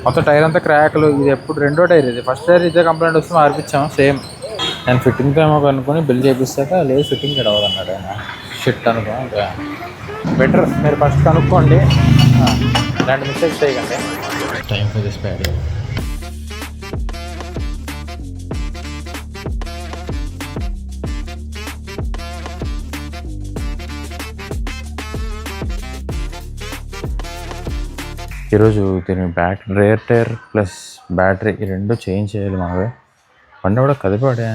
మొత్తం టైర్ అంతా క్రాక్లు. ఇది ఎప్పుడు రెండో టైర్, ఇది ఫస్ట్ టైర్ ఇదే కంప్లైంట్ వస్తే మార్పించాం సేమ్. నేను ఫిట్టింగ్ ఏమో అనుకుని బిల్ చేపిస్తాక లేదు ఫిట్టింగ్ ఇక్కడ అవ్వదన్నాడు ఆయన. షిట్ అనుకో. బెటర్ మీరు ఫస్ట్ కనుక్కోండి, ఇలాంటి మిస్టేక్స్ చేయకండి. Time for this pad. ఈరోజు దీని రేర్ టైర్ ప్లస్ బ్యాటరీ ఈ రెండు చేంజ్ చేయాలి. మావే బండి కూడా కదిపాడే,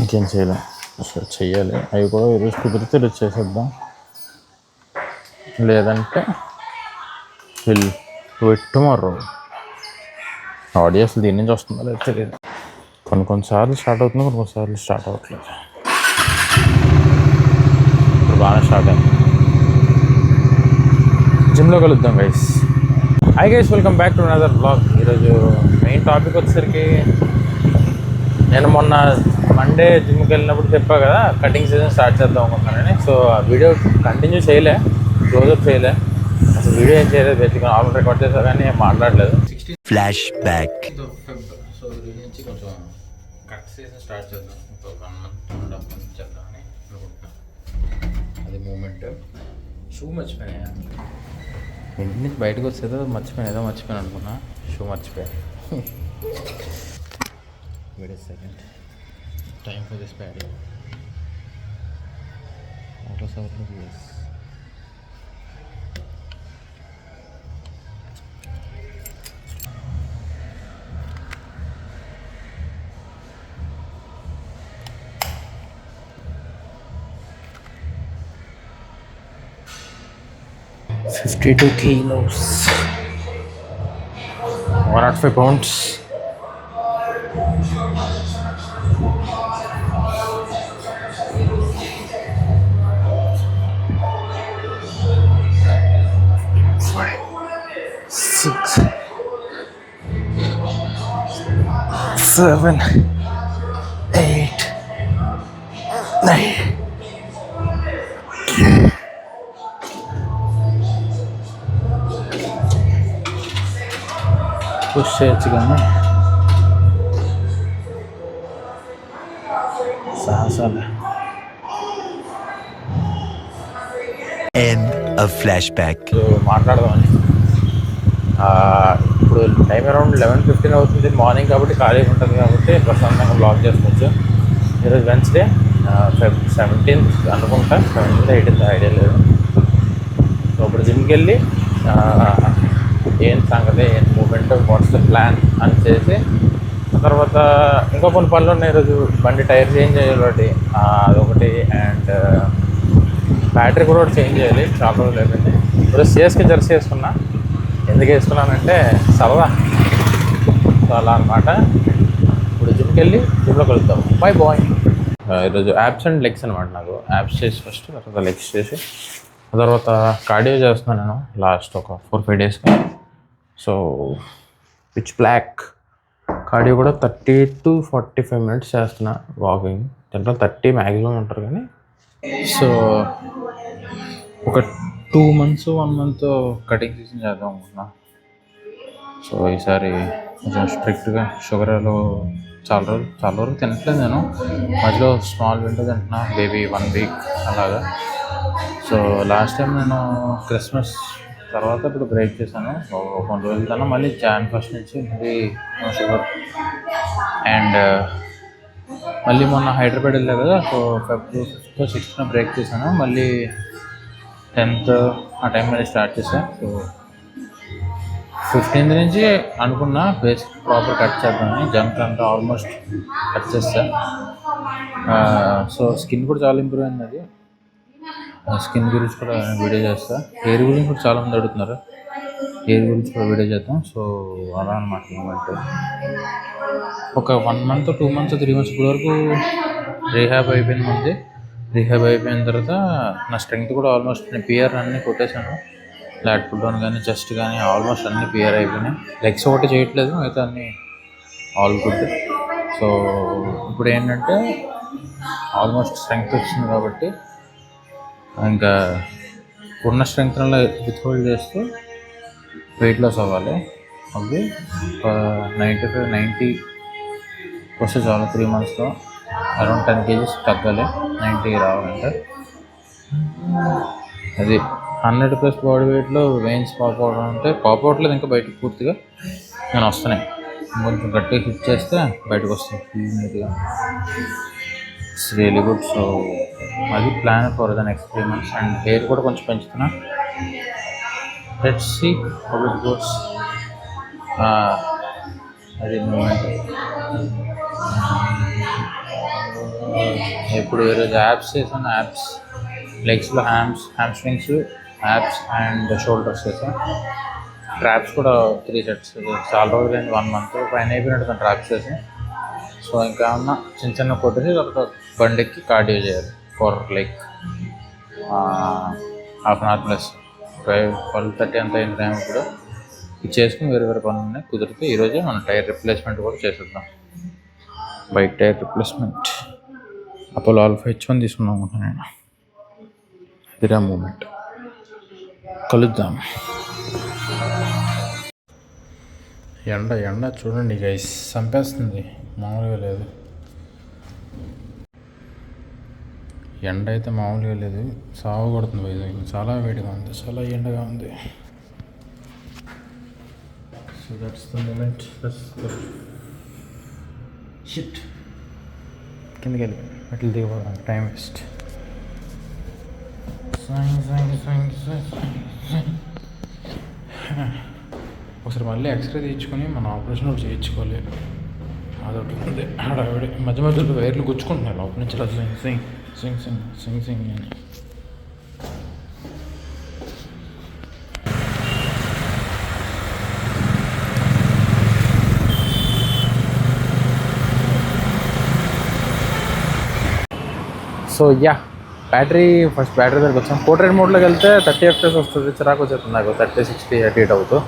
ఇంకేం చేయలేం. సో చెయ్యాలి. అవి కూడా ఈరోజు కుదిరితే ఈరోజు చేసేద్దాం, లేదంటే will do it tomorrow. Audio అసలు దీని నుంచి వస్తుందో లేదు తెలియదు. కొన్నిసార్లు స్టార్ట్ అవుతుంది, కొన్నిసార్లు స్టార్ట్ అవ్వట్లేదు. ఇప్పుడు బాగానే స్టార్ట్ అయింది. జిమ్లో కలుద్దాం guys. Hi guys, welcome back to another blog. ఈరోజు మెయిన్ టాపిక్ వచ్చేసరికి, నేను మొన్న మండే జిమ్కి వెళ్ళినప్పుడు చెప్పా కదా కటింగ్ సీజన్ స్టార్ట్ చేద్దాం అనుకుంటున్నానని. సో ఆ వీడియో కంటిన్యూ చేయలే, క్లోజప్ చేయలే, అసలు వీడియో ఏం చేయలేదు. బేసిక్గా ఆల్రెడీ రికార్డ్ చేసా కానీ ఏం మాట్లాడలేదు. Flash back. సో దీని నుంచి కొంచెం కట్ సీజన్ స్టార్ట్ చేద్దాం, ఒక 1 month 1.5 month చేద్దామని అనుకుంటున్నాను. అది మూమెంట్. షూ మర్చిపోయా, ఇంటి నుంచి బయటకు వచ్చేదో ఏదో మర్చిపోయాను అనుకున్నా. షూ మర్చిపోయాను. Wait a second. Time for this pad. ఆటో సవర్లో ఎస్. $52 kilos, 105 pounds. Six, 7, 8, 9. పుష్ చేయొచ్చు కానీ సాహసాలే. End of flashback. మాట్లాడదామని. ఇప్పుడు టైం అరౌండ్ 11:15 అవుతుంది. మార్నింగ్ కాబట్టి ఖాళీగా ఉంటుంది కాబట్టి ప్రశాంతంగా బ్లాగ్ చేసుకోవచ్చు. ఈరోజు వెన్స్డే, Feb 17th అనుకుంటా, 17th 18th ఐడియా లేదు. సో ఇప్పుడు జిమ్కి వెళ్ళి ఏం సంగతి, ఏం మూమెంట్, వాట్స్ ద ప్లాన్ అని చేసి తర్వాత ఇంకో కొన్ని పనులు ఉన్నాయి. ఈరోజు బండి టైర్ చేంజ్ చేయాలి ఒకటి, అదొకటి, అండ్ బ్యాటరీ కూడా ఒకటి చేంజ్ చేయాలి. చాలా రోజులు అయిపోయింది. ఈరోజు సిఎస్కే జెర్సీ వేసుకున్నా. ఎందుకు వేసుకున్నానంటే సరదా. సో అలా అనమాట. ఇప్పుడు జిమ్కి వెళ్ళి జిమ్లో కలుద్దాం. Bye bye. ఈరోజు యాప్స్ అండ్ లెగ్స్ అనమాట. నాకు యాప్స్ చేసి ఫస్ట్, తర్వాత లెగ్స్ చేసి తర్వాత కార్డియో చేస్తున్నాను నేను లాస్ట్ ఒక 4-5 daysగా. సో పిచ్ బ్లాక్ కార్డియో కూడా 30 to 45 minutes చేస్తున్నా. వాకింగ్ దాంట్లో 30 మ్యాక్సిమం ఉంటారు కానీ. సో ఒక 2 months 1 month కటింగ్ సీజన్ చేద్దాం అనుకున్నా. సో ఈసారి కొంచెం స్ట్రిక్ట్గా షుగర్లో చాలా రోజులు తినట్లేదు నేను. మధ్యలో స్మాల్ విండో తింటున్నా, బేబీ 1 week అలాగా. సో లాస్ట్ టైం నేను క్రిస్మస్ తర్వాత ఇప్పుడు బ్రేక్ చేశాను. కొన్ని రోజుల కన్నా మళ్ళీ Jan 1st నుంచి మళ్ళీ షుగర్. అండ్ మళ్ళీ మొన్న హైదరాబాద్ వెళ్ళా కదా, so February 5th 6th break చేశాను. మళ్ళీ 10th ఆ టైం మళ్ళీ స్టార్ట్ చేశాను. సో 15th నుంచి అనుకున్నా బేసిక్ ప్రాపర్ కట్ చేద్దామని. జంక్ అంతా ఆల్మోస్ట్ కట్ చేస్తా. సో స్కిన్ కూడా చాలా ఇంప్రూవ్ అయింది. అది స్కిన్ గురించి కూడా వీడియో చేస్తా. హెయిర్ గురించి కూడా చాలామంది అడుగుతున్నారు, హెయిర్ గురించి కూడా వీడియో చేద్దాం. సో అలా అనమాట మూమెంట్. ఒక 1 month 2 months 3 months ఇప్పటి వరకు రీహాబ్ అయిపోయింది. ముందు రీహాబ్ అయిపోయిన తర్వాత నా స్ట్రెంగ్త్ కూడా ఆల్మోస్ట్ నేను పిఆర్ అన్నీ కొట్టేశాను. లాట్ పుట్ డౌన్ కానీ చెస్ట్ కానీ ఆల్మోస్ట్ అన్నీ పిఆర్ అయిపోయినాయి. లెగ్స్ ఒకటి చేయట్లేదు, అయితే అన్నీ ఆల్ గుడ్. సో ఇప్పుడు ఏంటంటే ఆల్మోస్ట్ స్ట్రెంగ్త్ వచ్చింది కాబట్టి ఇంకా ఉన్న స్ట్రెంగ్త్లో విత్ హోల్డ్ చేస్తూ వెయిట్ లాస్ అవ్వాలి. అవి 90 వస్తే చాలు. 3 monthsలో అరౌండ్ 10 kgs తగ్గాలి 90 రావాలంటే. అది 100+ బాడీ వెయిట్లో వెయిన్స్ పాప్ అవడం అంటే పాప్ అవట్లేదు ఇంకా బయటకు పూర్తిగా, నేను వస్తున్నాయి. కొంచెం గట్టిగా హిట్ చేస్తే బయటకు వస్తుంది నీట్గా. It's really good. సో అది plan for the next 3 months. And hair కూడా కొంచెం పెంచుతున్నా. Let's see how it goes. అది మూమెంట్. ఇప్పుడు ఈరోజు యాప్స్ చేశాను. యాప్స్ లెగ్స్లో హ్యామ్స్ట్రింగ్స్, యాప్స్ అండ్ షోల్డర్స్ చేశాను. ట్రాప్స్ కూడా 3 sets. చాలా రోజులు అయింది, 1 month పైన అయిపోయినట్టు ట్రాప్స్ చేసి. సో ఇంకా ఏమన్నా చిన్న చిన్న కొట్టేసి తర్వాత బండికి కార్డియో చేయాలి ఫర్ లైక్ 1/2 hour ప్లస్. 12:30 అంత అయిన టైం ఇప్పుడు ఇది చేసుకుని వేరే వేరే పనులు ఉన్నాయి. కుదిరితే ఈరోజే మనం టైర్ రిప్లేస్మెంట్ కూడా చేసేద్దాం. Bike tyre replacement Apollo Alpha H1 తీసుకున్నాం అనుకుంటున్నాను నేను. ఇదిరా మూమెంట్. కలుద్దాం. ఎండ చూడండి గైస్, చంపేస్తుంది, మామూలుగా లేదు. ఎండ అయితే మామూలుగా లేదు, సాగు కొడుతుంది వైజాగ్. చాలా వేడిగా ఉంది, చాలా ఎండగా ఉంది. So that's the moment. Shit, కిందకి వెళ్ళి అట్లా దిగపోదాం, టైం వేస్ట్. ఒకసారి మళ్ళీ ఎక్స్రే తీయించుకొని మన ఆపరేషన్ ఒకటి చేయించుకోవాలి. అదొకటి ఉంది హడావిడి. మధ్య మధ్యలో వైర్లు గుచ్చుకుంటున్నారు లోపల నుంచి. సింగ్ సింగ్ సింగ్ సింగ్ సింగ్ అని. సో యా, ఫస్ట్ బ్యాటరీ దగ్గరికి వచ్చాం. పోర్ట్రేట్ మోడ్లోకి వెళ్తే 30 FPS వస్తుంది. చిరాకు వచ్చేస్తుంది నాకు. 30, 60 అటు ఇటు అవుతూ.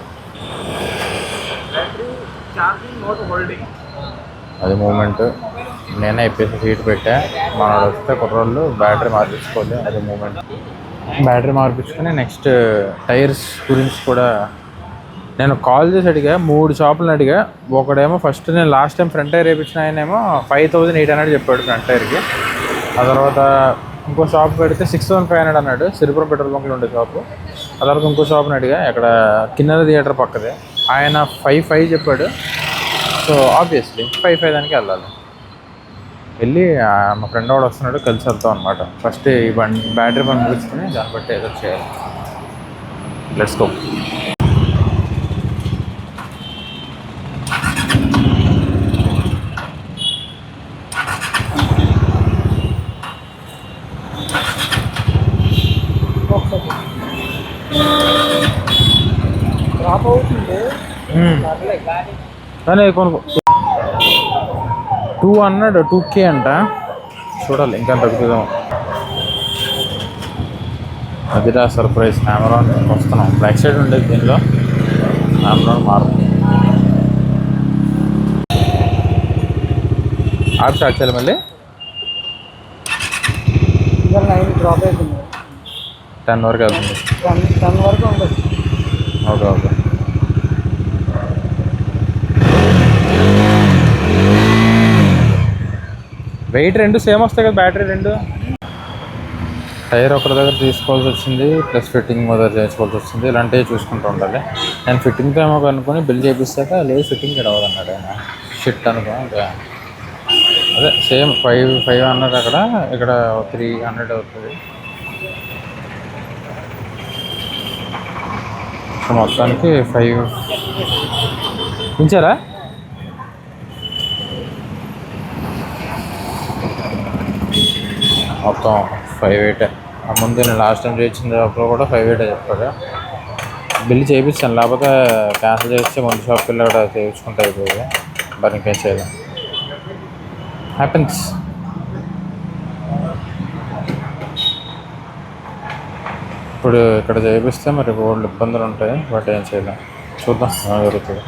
అది మూమెంట్. నేనే ఇప్పేసి హీట్ పెట్టా. మనోడు వస్తే కుర్రోళ్ళు బ్యాటరీ మార్పించుకోవాలి. అది మూమెంట్. బ్యాటరీ మార్పించుకొని నెక్స్ట్ టైర్స్ గురించి కూడా నేను కాల్ చేసి అడిగా. 3 షాపులను అడిగా. ఒకడేమో ఫస్ట్ నేను లాస్ట్ టైం ఫ్రంట్ టైర్ వేయించిన ఆయనేమో 5800 చెప్పాడు ఫ్రంట్ టైర్కి. ఆ తర్వాత ఇంకో షాప్ పెడితే 6500 అన్నాడు. సిరిపురం పెట్రోల్ బంక్లో ఉండే షాపు. ఆ తర్వాత ఇంకో షాప్ని అడిగా, అక్కడ కిన్నెర థియేటర్ పక్కదే. ఆయన 55 చెప్పాడు. సో ఆబ్వియస్లీ 55 దానికి వెళ్ళాలి. వెళ్ళి మా ఫ్రెండ్ వాడు వస్తున్నాడు, కలిసి వెళ్తాం అనమాట. ఫస్ట్ ఈ బ్యాటరీ బండ్ ముగించుకొని దాన్ని బట్టి ఏదో చేయాలి. Let's go. కానీ కొనుక్కో 2K అంట. చూడాలి ఇంకా తగ్గుతుందేమో. అదిరా సర్ప్రైజ్. హామరాన్ వస్తున్నాం. బ్యాక్ సైడ్ ఉండేది దీనిలో. హామరాన్ మారుతుంది. ఆప్ స్టార్ట్ చేయాలి మళ్ళీ. 10 వరకు వెళ్తుంది. 10 వరకు ఉండదు. Okay okay. వెయిట్ 2 సేమ్ వస్తాయి కదా, బ్యాటరీ 2. టైర్ ఒకరి దగ్గర తీసుకోవాల్సి వచ్చింది, ప్లస్ ఫిట్టింగ్ మొదలు చేసుకోవాల్సి వచ్చింది. ఇలాంటివి చూసుకుంటూ ఉండాలి. నేను ఫిట్టింగ్తో ఏమో అనుకుని బిల్ చేపిస్తాక లేదు ఫిట్టింగ్ రావాలి అన్నాడు ఆయన. షిట్ అనుకో. అదే సేమ్ 500 అక్కడ, ఇక్కడ 300 అవుతుంది. మొత్తానికి 5 ఇంచారా. మొత్తం 5.8. ముందు నేను లాస్ట్ టైం చేయించిన అప్పుడు కూడా 5.8 చెప్పాడు. బిల్ చేయించాను, లేకపోతే క్యాన్సిల్ చేస్తే ముందు షాప్కి వెళ్ళి కూడా చేయించుకుంటే అయిపోయింది. మరి ఇంకేం చేయలేం. హ్యాపెన్స్. ఇప్పుడు ఇక్కడ చేయిస్తే మరి బోర్డు ఇబ్బందులు ఉంటాయి. బట్ ఏం చేయలేం. చూద్దాం జరుగుతుంది.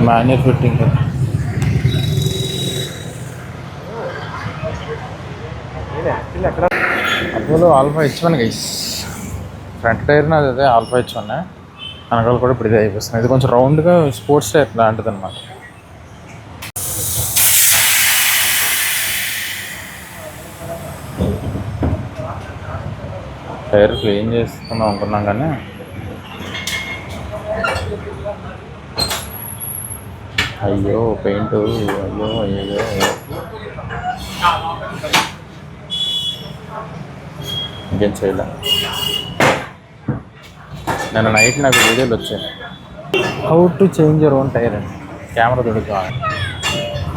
Manual fitting. Apollo Alpha H1 guys. Front tyre నాది అదే ఆల్ఫా H1. వెనకాల కూడా ఇప్పుడు ఇదే అయిపోతుంది. ఇది కొంచెం రౌండ్గా స్పోర్ట్స్ టైర్ లాంటిది అనమాట. టైర్ క్లీన్ చేసుకుందాం అనుకున్నాం కానీ అయ్యో పెయింట్ అయ్యో ఇంకేం చేయలే. నేను నైట్ నాకు వీడియోలు వచ్చాయి, how to change your own tyre అండి. కెమెరా దొరుకుతాను,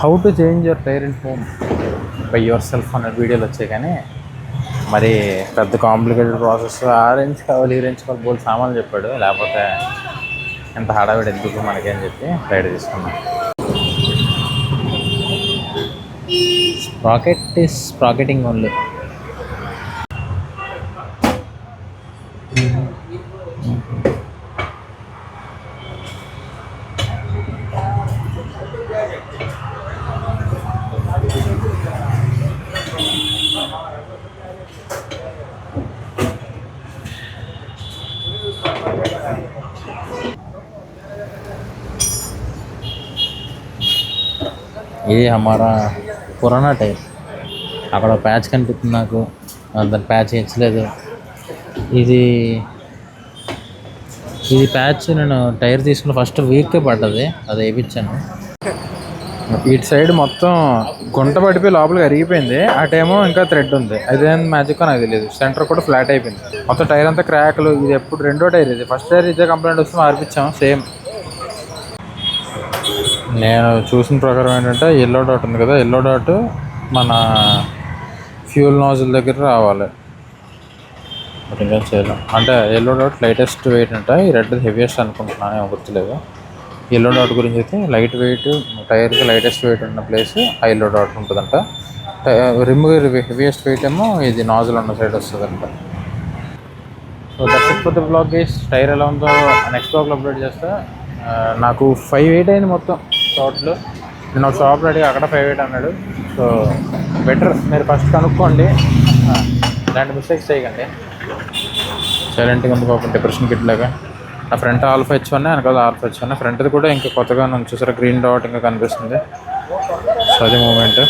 how to change your tyre in home by yourself అనే వీడియోలు వచ్చాయి. కానీ మరి పెద్ద కాంప్లికేటెడ్ ప్రాసెస్, ఆ రేంజ్ కావాలి ఈ రేంజ్ కావాలి బోల్ సామాన్లు చెప్పాడు. లేకపోతే ఎంత హడావిడి ఎందుకు మనకేం చెప్పి రైడ్ తీసుకున్నాం. Sprocket is sprocketing only. ఇది హమారా పురాణా టైర్. అక్కడ ప్యాచ్ కనిపిస్తుంది నాకు, దాని ప్యాచ్ వేయట్లేదు. ఇది ప్యాచ్ నేను టైర్ తీసుకున్న ఫస్ట్ వీక్ పడ్డది, అది వేయించాను. ఇటు సైడ్ మొత్తం గుంట పడిపోయి లోపలికి అరిగిపోయింది, అటేమో ఇంకా థ్రెడ్ ఉంది. అదేం మ్యాజిక్ నాకు తెలియదు. సెంటర్ కూడా ఫ్లాట్ అయిపోయింది, మొత్తం టైర్ అంతా క్రాక్లు. ఇది ఎప్పుడు రెండో టైర్, ఇది ఫస్ట్ టైర్ ఇదే కంప్లైంట్ వస్తే మార్పించాం సేమ్. నేను చూసిన ప్రకారం ఏంటంటే ఎల్లో డాట్ ఉంది కదా, ఎల్లో డాట్ మన ఫ్యూల్ నాజిల్ దగ్గర రావాలి. బట్ ఇంకా చేయలేం. అంటే ఎల్లో డాట్ లైటెస్ట్ వెయిట్ అంటే ఈ రెడ్ హెవీయెస్ట్ అనుకుంటున్నాను, ఏమో గుర్తులేదు. ఎల్లో డాట్ గురించి అయితే లైట్ వెయిట్, టైర్కి లైటెస్ట్ వెయిట్ ఉన్న ప్లేస్ ఆ ఎల్లో డాట్ ఉంటుందంట. రిమ్ హెవీయెస్ట్ వెయిట్ ఏమో ఇది నాజిల్ ఉన్న సైడ్ వస్తుందంట. So that's it for the blog guys. Tyre ఎలా ఉందో నెక్స్ట్ బ్లాగ్లో అప్లోడ్ చేస్తా. నాకు 5.8 అయింది మొత్తం టోటల్. నేను ఒక షాప్ అడిగి అక్కడ 5.8 అన్నాడు. సో బెటర్ మీరు ఫస్ట్ కనుక్కోండి, ఇలాంటి మిస్టేక్స్ చేయకండి. సైలెంట్గా ఉంది పాపం డిప్రెషన్ కిట్ లాగా. నా ఫ్రంట్ ఆల్ఫా H1, వెనకాల ఆల్ఫా H1. ఫ్రంట్ది కూడా ఇంకా కొత్తగా నన్ను చూసారా గ్రీన్ డాట్ ఇంకా కనిపిస్తుంది. సో అది మూమెంట్.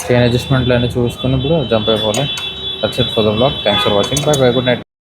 చైన్ అడ్జస్ట్మెంట్లు అన్నీ చూసుకుని ఇప్పుడు జంప్ అయిపోవాలి. That's it for the blog. Thanks for watching. By by, good night.